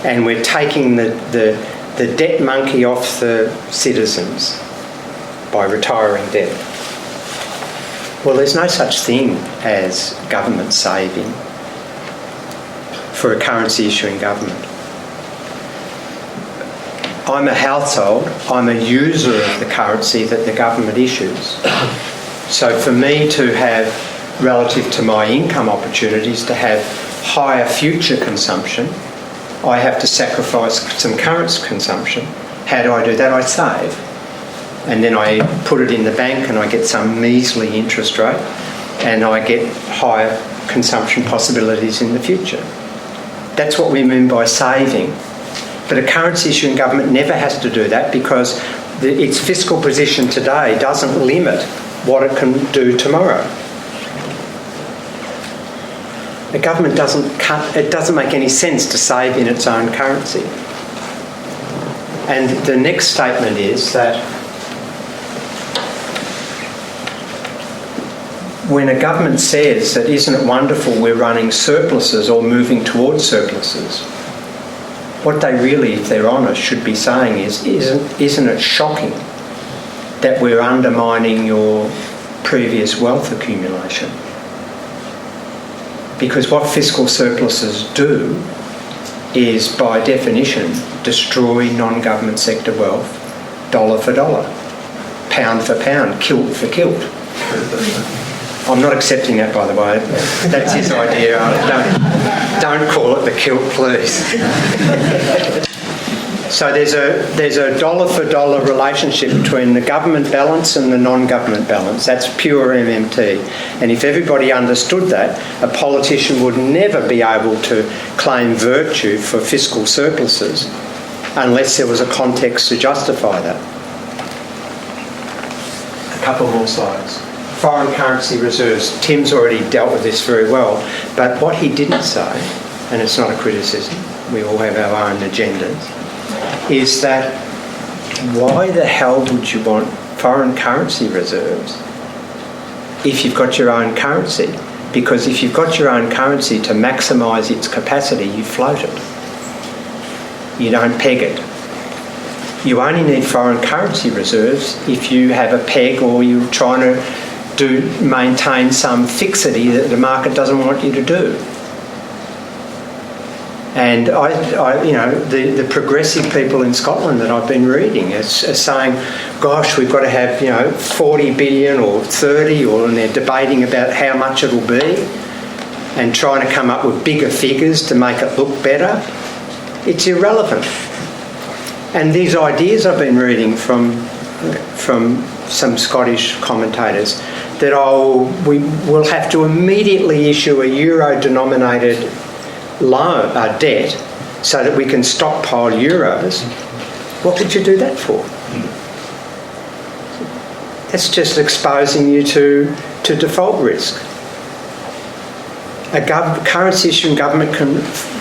and we're taking the debt monkey off the citizens by retiring debt. Well, there's no such thing as government saving for a currency issuing government. I'm a household, I'm a user of the currency that the government issues. So for me to have, relative to my income opportunities, to have higher future consumption, I have to sacrifice some current consumption. How do I do that? I save. And then I put it in the bank and I get some measly interest rate and I get higher consumption possibilities in the future. That's what we mean by saving. But a currency issuing government never has to do that because its fiscal position today doesn't limit what it can do tomorrow. The government it doesn't make any sense to save in its own currency. And the next statement is that when a government says that isn't it wonderful we're running surpluses or moving towards surpluses, what they really, if they're honest, should be saying is, isn't it shocking that we're undermining your previous wealth accumulation? Because what fiscal surpluses do is, by definition, destroy non-government sector wealth, dollar for dollar, pound for pound, kilt for kilt. I'm not accepting that, by the way. That's his idea. Don't call it the kilt, please. So there's a dollar for dollar relationship between the government balance and the non-government balance. That's pure MMT. And if everybody understood that, a politician would never be able to claim virtue for fiscal surpluses unless there was a context to justify that. A couple more slides. Foreign currency reserves. Tim's already dealt with this very well, but what he didn't say, and it's not a criticism, we all have our own agendas, is that why the hell would you want foreign currency reserves if you've got your own currency? Because if you've got your own currency to maximise its capacity, you float it. You don't peg it. You only need foreign currency reserves if you have a peg or you're trying to maintain some fixity that the market doesn't want you to do. And the progressive people in Scotland that I've been reading are saying, gosh, we've got to have 40 billion or 30, and they're debating about how much it'll be and trying to come up with bigger figures to make it look better. It's irrelevant. And these ideas I've been reading from some Scottish commentators that we will have to immediately issue a euro-denominated loan, debt, so that we can stockpile euros. What would you do that for? That's just exposing you to default risk. A currency issuing government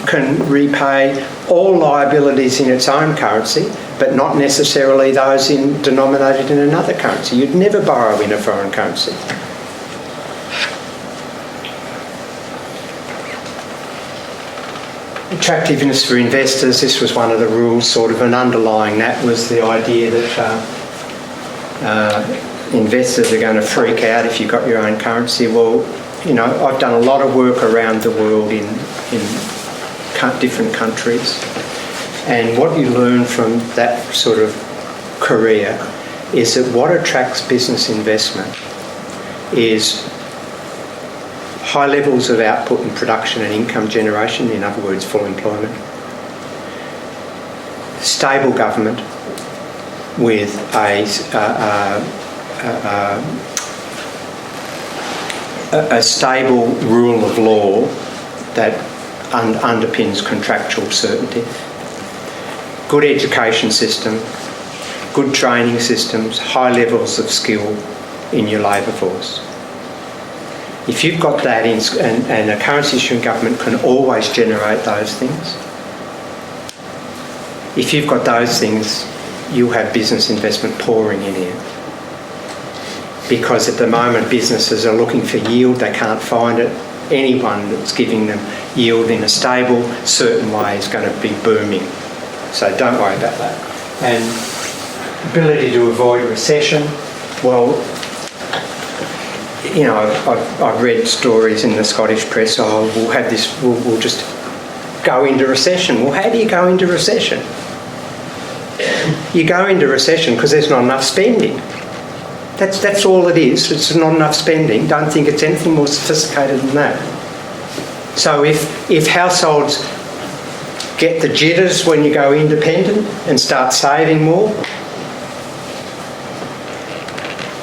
can repay all liabilities in its own currency, but not necessarily those denominated in another currency. You'd never borrow in a foreign currency. Attractiveness for investors, this was one of the rules, sort of, and underlying that was the idea that investors are going to freak out if you've got your own currency. Well, I've done a lot of work around the world in different countries, and what you learn from that sort of career is that what attracts business investment is high levels of output and production and income generation, in other words, full employment, stable government with a stable rule of law that underpins contractual certainty. Good education system, good training systems, high levels of skill in your labour force. If you've got that and a currency issuing government can always generate those things, if you've got those things, you'll have business investment pouring in here. Because at the moment businesses are looking for yield, they can't find it. Anyone that's giving them yield in a stable, certain way is going to be booming. So don't worry about that. And ability to avoid recession, well, you know, I've read stories in the Scottish press, we'll just go into recession. Well, how do you go into recession? You go into recession because there's not enough spending. That's all it is. It's not enough spending. Don't think it's anything more sophisticated than that. So if households get the jitters when you go independent and start saving more,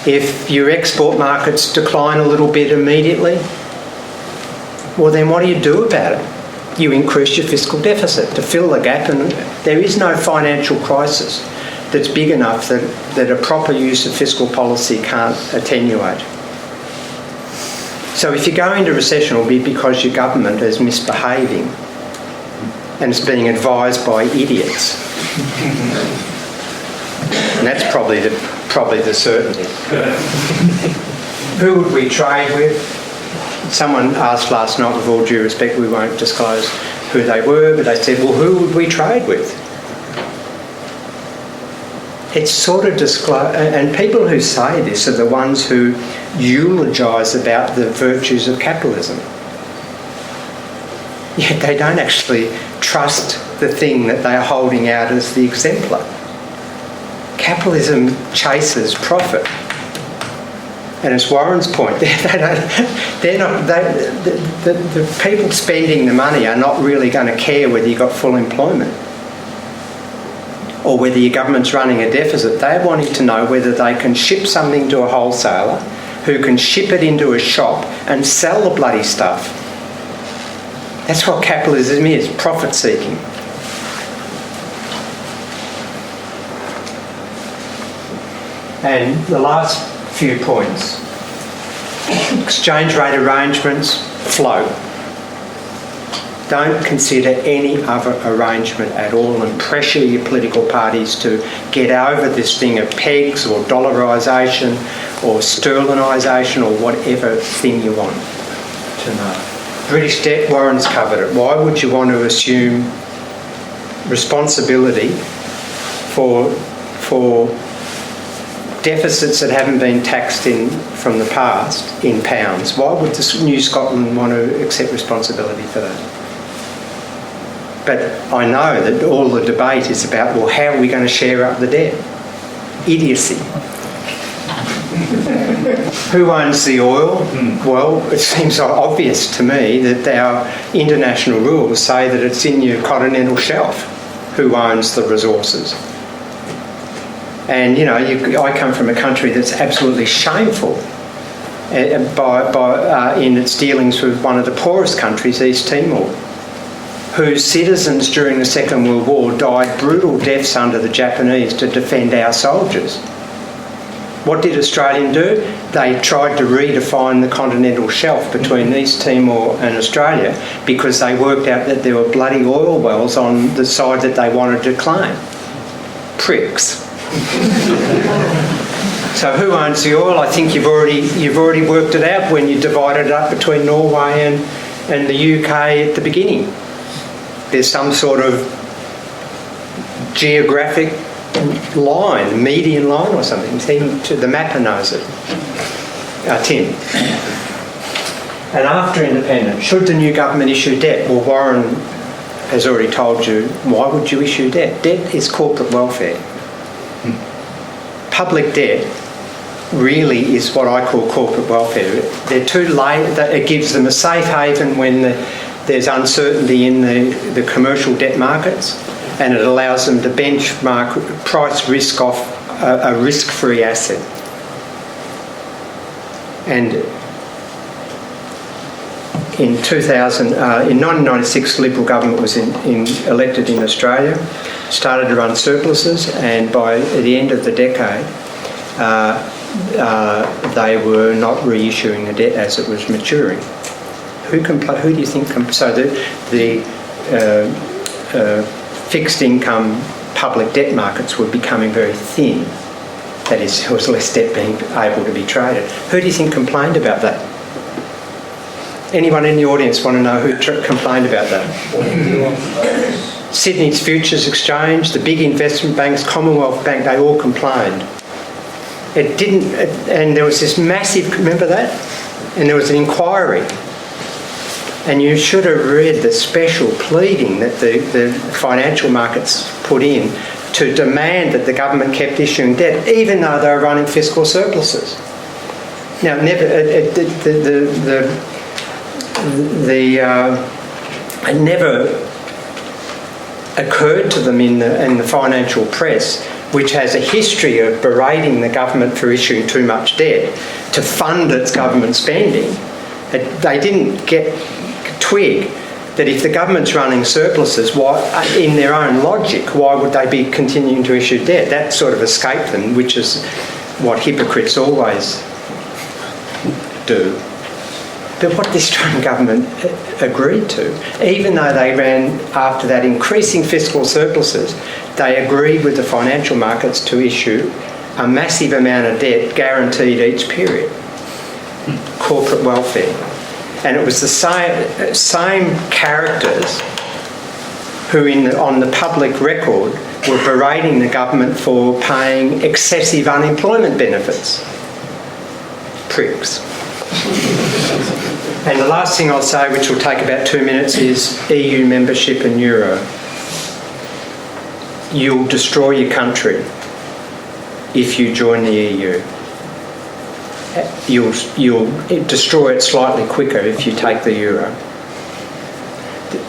if your export markets decline a little bit immediately, well then what do you do about it? You increase your fiscal deficit to fill the gap, and there is no financial crisis that's big enough that a proper use of fiscal policy can't attenuate. So if you go into recession, it'll be because your government is misbehaving and it's being advised by idiots. And that's probably the certainty. Who would we trade with? Someone asked last night, with all due respect, we won't disclose who they were, but they said, well, who would we trade with? It's sort of disclosed, and people who say this are the ones who eulogise about the virtues of capitalism. Yet they don't actually trust the thing that they're holding out as the exemplar. Capitalism chases profit. And it's Warren's point. The people spending the money are not really going to care whether you've got full employment or whether your government's running a deficit. They're wanting to know whether they can ship something to a wholesaler who can ship it into a shop and sell the bloody stuff. That's what capitalism is, profit seeking. And the last few points. Exchange rate arrangements, flow. Don't consider any other arrangement at all and pressure your political parties to get over this thing of pegs or dollarisation or sterlinisation or whatever thing you want to know. British debt, Warren's covered it. Why would you want to assume responsibility for deficits that haven't been taxed in from the past in pounds? Why would New Scotland want to accept responsibility for that? But I know that all the debate is about, well, how are we going to share up the debt? Idiocy. Who owns the oil? Well, it seems obvious to me that our international rules say that it's in your continental shelf who owns the resources. And, you know, I come from a country that's absolutely shameful in its dealings with one of the poorest countries, East Timor, whose citizens during the Second World War died brutal deaths under the Japanese to defend our soldiers. What did Australia do? They tried to redefine the continental shelf between East Timor and Australia because they worked out that there were bloody oil wells on the side that they wanted to claim. Pricks. So who owns the oil? I think you've already worked it out when you divided it up between Norway and the UK at the beginning. There's some sort of geographic line, median line or something. The mapper knows it. Tim. And after independence, should the new government issue debt? Well, Warren has already told you, why would you issue debt? Debt is corporate welfare. Public debt really is what I call corporate welfare. They're too late. It gives them a safe haven when there's uncertainty in the commercial debt markets, and it allows them to benchmark price risk off a risk-free asset. And in 1996, Liberal government was elected in Australia, started to run surpluses, and by the end of the decade, they were not reissuing the debt as it was maturing. Who do you think? So the fixed income public debt markets were becoming very thin. That is, there was less debt being able to be traded. Who do you think complained about that? Anyone in the audience want to know who complained about that? Sydney's Futures Exchange, the big investment banks, Commonwealth Bank, they all complained. It didn't, and there was this massive, remember that? And there was an inquiry. And you should have read the special pleading that the financial markets put in to demand that the government kept issuing debt, even though they were running fiscal surpluses. Now, it never occurred to them in the financial press, which has a history of berating the government for issuing too much debt to fund its government spending. They didn't twig that if the government's running surpluses, why, in their own logic, why would they be continuing to issue debt? That sort of escaped them, which is what hypocrites always do. But what the Australian government agreed to, even though they ran after that increasing fiscal surpluses, they agreed with the financial markets to issue a massive amount of debt guaranteed each period. Corporate welfare. And it was the same characters who, on the public record, were berating the government for paying excessive unemployment benefits. Pricks. And the last thing I'll say, which will take about 2 minutes, is EU membership and euro. You'll destroy your country if you join the EU. You'll destroy it slightly quicker if you take the euro.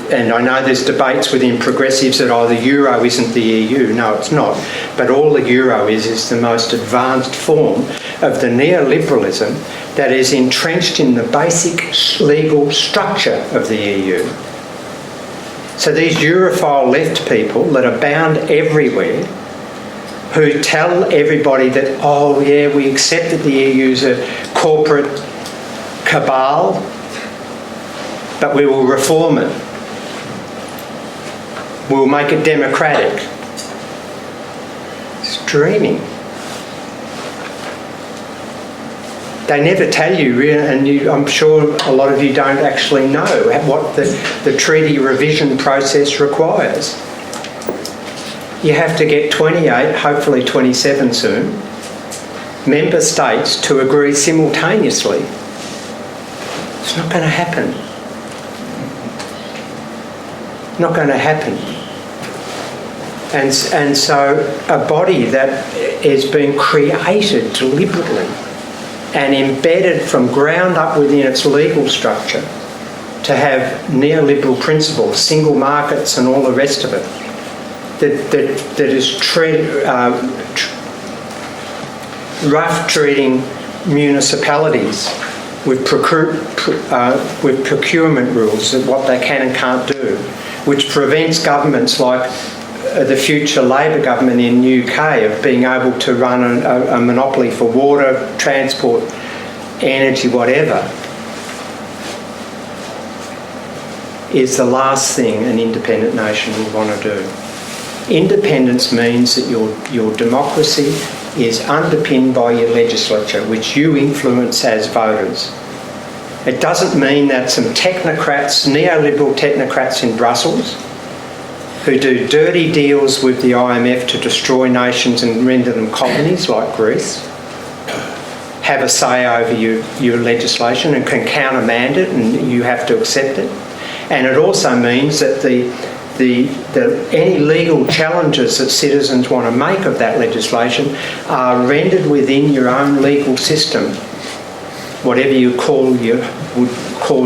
And I know there's debates within progressives that, the euro isn't the EU. No, it's not. But all the euro is the most advanced form of the neoliberalism that is entrenched in the basic legal structure of the EU. So these Europhile left people that are bound everywhere, who tell everybody that, we accept that the EU's a corporate cabal, but we will reform it. We'll make it democratic. It's dreaming. They never tell you, and I'm sure a lot of you don't actually know what the treaty revision process requires. You have to get 28, hopefully 27 soon, member states to agree simultaneously. It's not going to happen. Not going to happen. And so a body that is being created deliberately and embedded from ground up within its legal structure to have neoliberal principles, single markets and all the rest of it, that is rough treating municipalities with procurement rules of what they can and can't do, which prevents governments like the future Labor government in UK of being able to run a monopoly for water, transport, energy, whatever, is the last thing an independent nation would want to do. Independence means that your democracy is underpinned by your legislature, which you influence as voters. It doesn't mean that some technocrats, neoliberal technocrats in Brussels, who do dirty deals with the IMF to destroy nations and render them colonies like Greece, have a say over your legislation and can countermand it, and you have to accept it. And it also means that any legal challenges that citizens want to make of that legislation are rendered within your own legal system, whatever you would call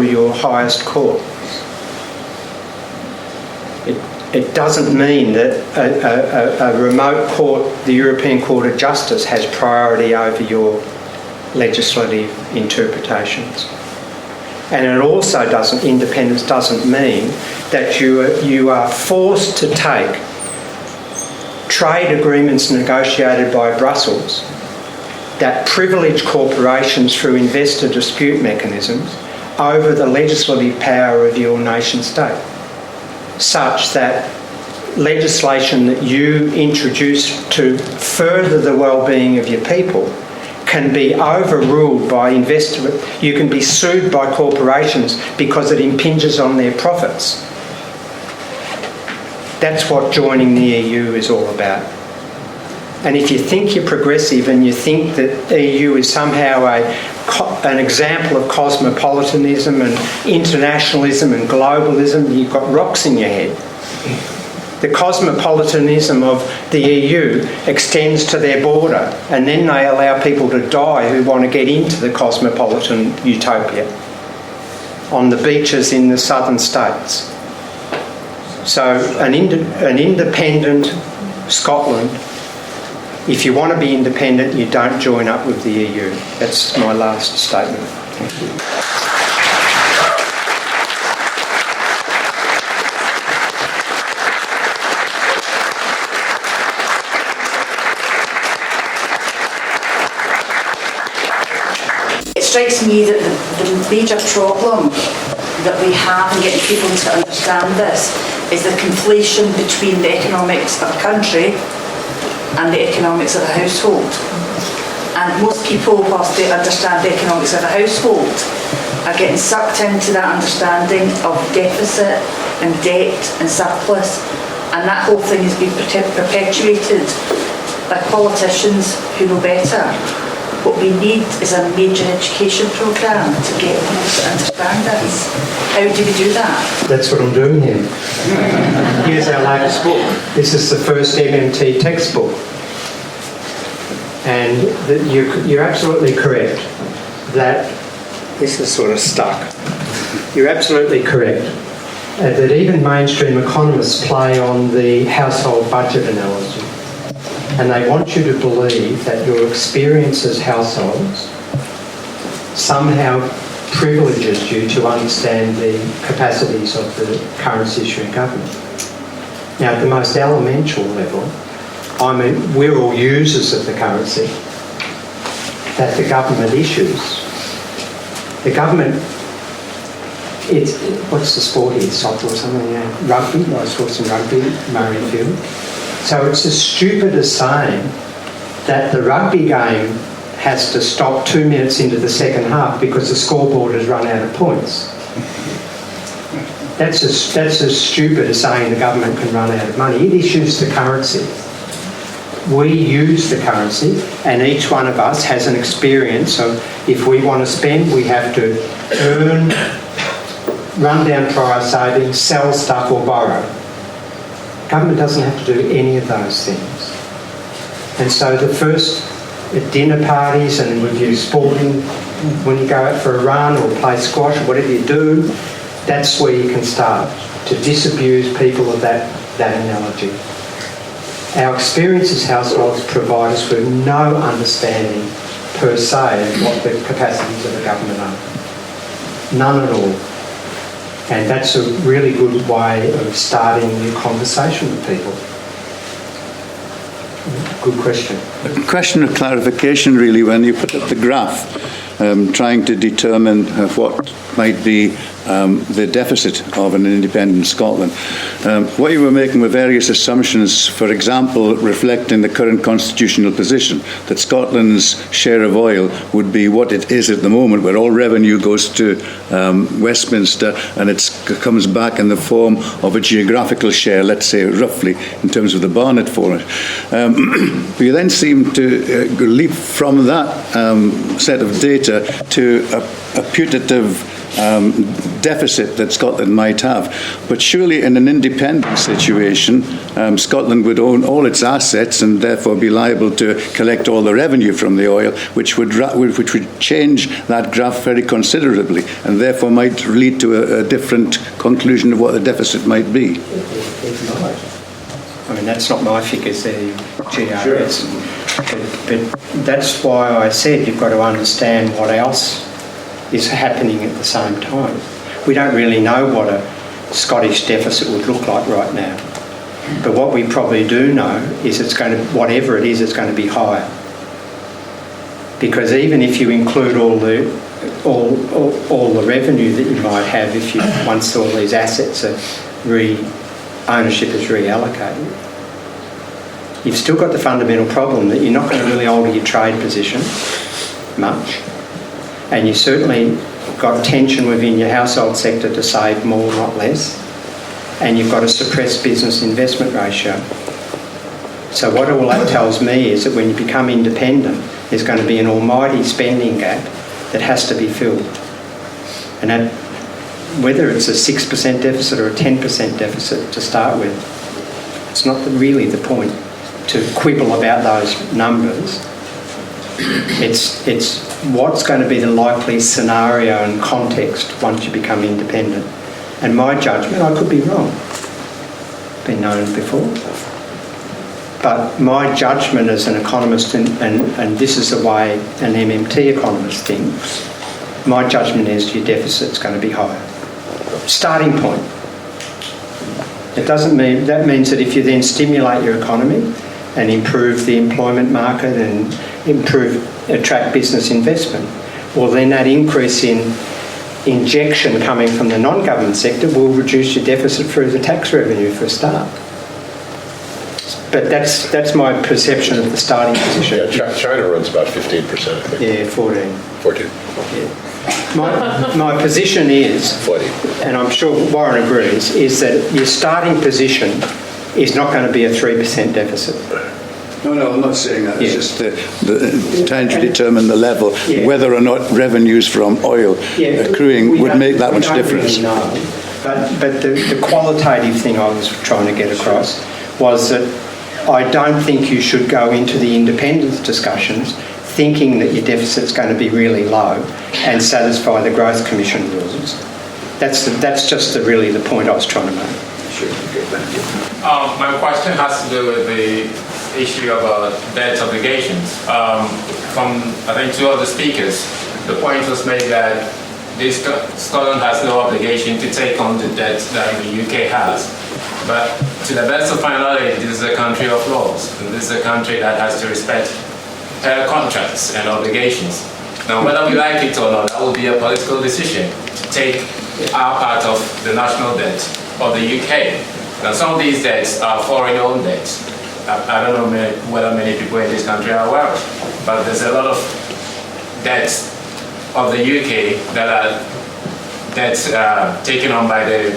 your highest court. It doesn't mean that a remote court, the European Court of Justice, has priority over your legislative interpretations. And it also independence doesn't mean that you are forced to take trade agreements negotiated by Brussels that privilege corporations through investor dispute mechanisms over the legislative power of your nation state, such that legislation that you introduce to further the well-being of your people can be overruled by you can be sued by corporations because it impinges on their profits. That's what joining the EU is all about. And if you think you're progressive and you think that EU is somehow an example of cosmopolitanism and internationalism and globalism, you've got rocks in your head. The cosmopolitanism of the EU extends to their border, and then they allow people to die who want to get into the cosmopolitan utopia on the beaches in the southern states. So an independent Scotland, if you want to be independent, you don't join up with the EU. That's my last statement. Thank you. It strikes me that the major problem that we have in getting people to understand this is the conflation between the economics of a country and the economics of a household. And most people, whilst they understand the economics of a household, are getting sucked into that understanding of deficit and debt and surplus, and that whole thing has been perpetuated by politicians who know better. What we need is a major education programme to get people to understand this. How do we do that? That's what I'm doing here. Here's our latest book. This is the first MMT textbook. And you're absolutely correct that this is sort of stuck. You're absolutely correct that even mainstream economists play on the household budget analogy. And they want you to believe that your experience as households somehow privileges you to understand the capacities of the currency issuing government. Now, at the most elemental level, I mean, we're all users of the currency that the government issues. The government, what's the sport here, soccer or something? Rugby, I saw some rugby, Murray Field. So it's as stupid as saying that the rugby game has to stop 2 minutes into the second half because the scoreboard has run out of points. That's as stupid as saying the government can run out of money. It issues the currency. We use the currency, and each one of us has an experience of if we want to spend, we have to earn, run down prior savings, sell stuff or borrow. Government doesn't have to do any of those things. And so the first at dinner parties and with you sporting, when you go out for a run or play squash or whatever you do, that's where you can start to disabuse people of that analogy. Our experience as households provide us with no understanding per se of what the capacities of the government are. None at all. And that's a really good way of starting a conversation with people. Good question. A question of clarification, really, when you put up the graph, trying to determine what might be the deficit of an independent Scotland. What you were making were various assumptions, for example, reflecting the current constitutional position, that Scotland's share of oil would be what it is at the moment, where all revenue goes to Westminster and it comes back in the form of a geographical share, let's say roughly, in terms of the Barnett for it. We then seem to leap from that set of data to a putative deficit that Scotland might have. But surely in an independent situation, Scotland would own all its assets and therefore be liable to collect all the revenue from the oil, which would change that graph very considerably and therefore might lead to a different conclusion of what the deficit might be. I mean, that's not my figures, they're GRS. But that's why I said you've got to understand what else is happening at the same time. We don't really know what a Scottish deficit would look like right now. But what we probably do know is it's going to, whatever it is, it's going to be higher. Because even if you include all the revenue that you might have if you once all these assets are ownership is reallocated, you've still got the fundamental problem that you're not going to really alter your trade position much, and you certainly got tension within your household sector to save more, not less, and you've got a suppressed business investment ratio. So what all that tells me is that when you become independent, there's going to be an almighty spending gap that has to be filled. And that, whether it's a 6% deficit or a 10% deficit to start with, it's not really the point to quibble about those numbers. It's what's going to be the likely scenario and context once you become independent. And my judgment, I could be wrong, been known before, but my judgment as an economist, and this is the way an MMT economist thinks, my judgment is your deficit's going to be higher. Starting point. It doesn't mean, that means that if you then stimulate your economy and improve the employment market and attract business investment, well then that increase in injection coming from the non-government sector will reduce your deficit through the tax revenue for a start. But that's my perception of the starting position. Yeah, China runs about 15%, I think. Yeah, 14. 14. Yeah. My position is, 40. and I'm sure Warren agrees, is that your starting position is not going to be a 3% deficit. No, I'm not saying that. Yeah. It's just trying to determine the level, Yeah. whether or not revenues from oil accruing would make that much difference. Really know. But the qualitative thing I was trying to get across was that I don't think you should go into the independence discussions thinking that your deficit's going to be really low and satisfy the Growth Commission rules. That's just really the point I was trying to make. My question has to do with the issue of debt obligations. From, I think, two of the speakers, the point was made that Scotland has no obligation to take on the debt that the UK has. But to the best of my knowledge, this is a country of laws, and this is a country that has to respect contracts and obligations. Now, whether we like it or not, that will be a political decision to take our part of the national debt of the UK. Now, some of these debts are foreign-owned debts. I don't know whether many people in this country are aware of, but there's a lot of debts of the UK that are debts taken on by the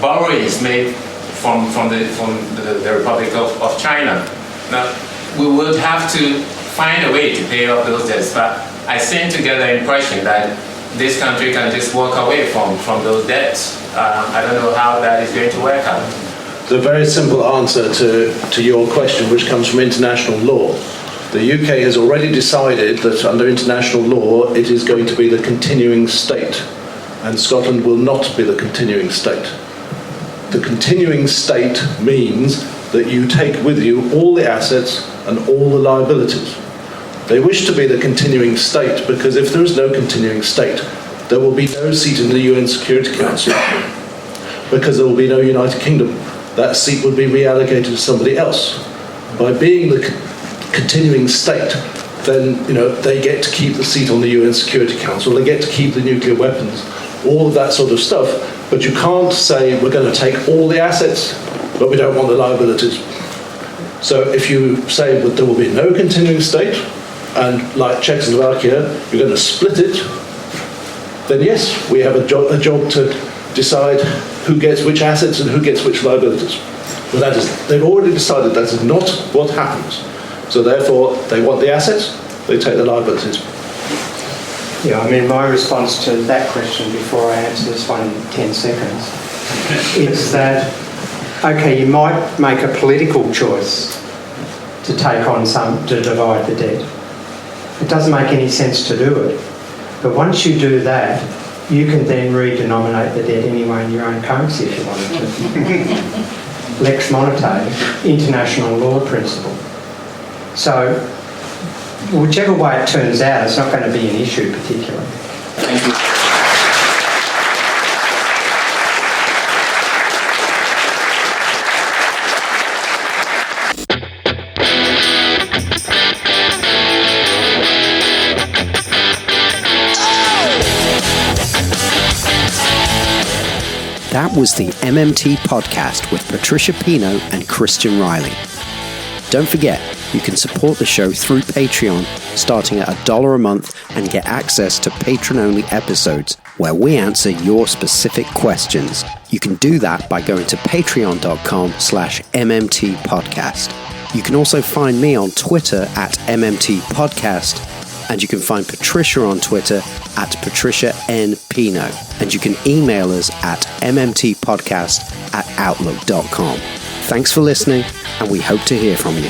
borrowings made from the Republic of China. Now, we would have to find a way to pay off those debts, but I seem to get the impression that this country can just walk away from those debts. I don't know how that is going to work out. The very simple answer to your question, which comes from international law. The UK has already decided that under international law it is going to be the continuing state, and Scotland will not be the continuing state. The continuing state means that you take with you all the assets and all the liabilities. They wish to be the continuing state because if there is no continuing state, there will be no seat in the UN Security Council because there will be no United Kingdom. That seat would be reallocated to somebody else. By being the continuing state, then they get to keep the seat on the UN Security Council, they get to keep the nuclear weapons, all of that sort of stuff. But you can't say we're going to take all the assets, but we don't want the liabilities. So if you say that there will be no continuing state, and like Czechoslovakia, you're going to split it, then yes, we have a job to decide who gets which assets and who gets which liabilities. But they've already decided that is not what happens. So therefore, they want the assets, they take the liabilities. Yeah, I mean, my response to that question before I answer this one in 10 seconds is that, okay, you might make a political choice to take on to divide the debt. It doesn't make any sense to do it. But once you do that, you can then redenominate the debt anyway in your own currency if you wanted to. Lex monetae, international law principle. So whichever way it turns out, it's not going to be an issue particularly. Thank you. That was the MMT podcast with Patricia Pino and Christian Riley. Don't forget, you can support the show through Patreon, starting at $1 a month, and get access to patron-only episodes where we answer your specific questions. You can do that by going to patreon.com/MMT podcast. You can also find me on Twitter at MMT podcast, and you can find Patricia on Twitter at Patricia N. Pino. And you can email us at mmtpodcast@outlook.com. Thanks for listening, and we hope to hear from you.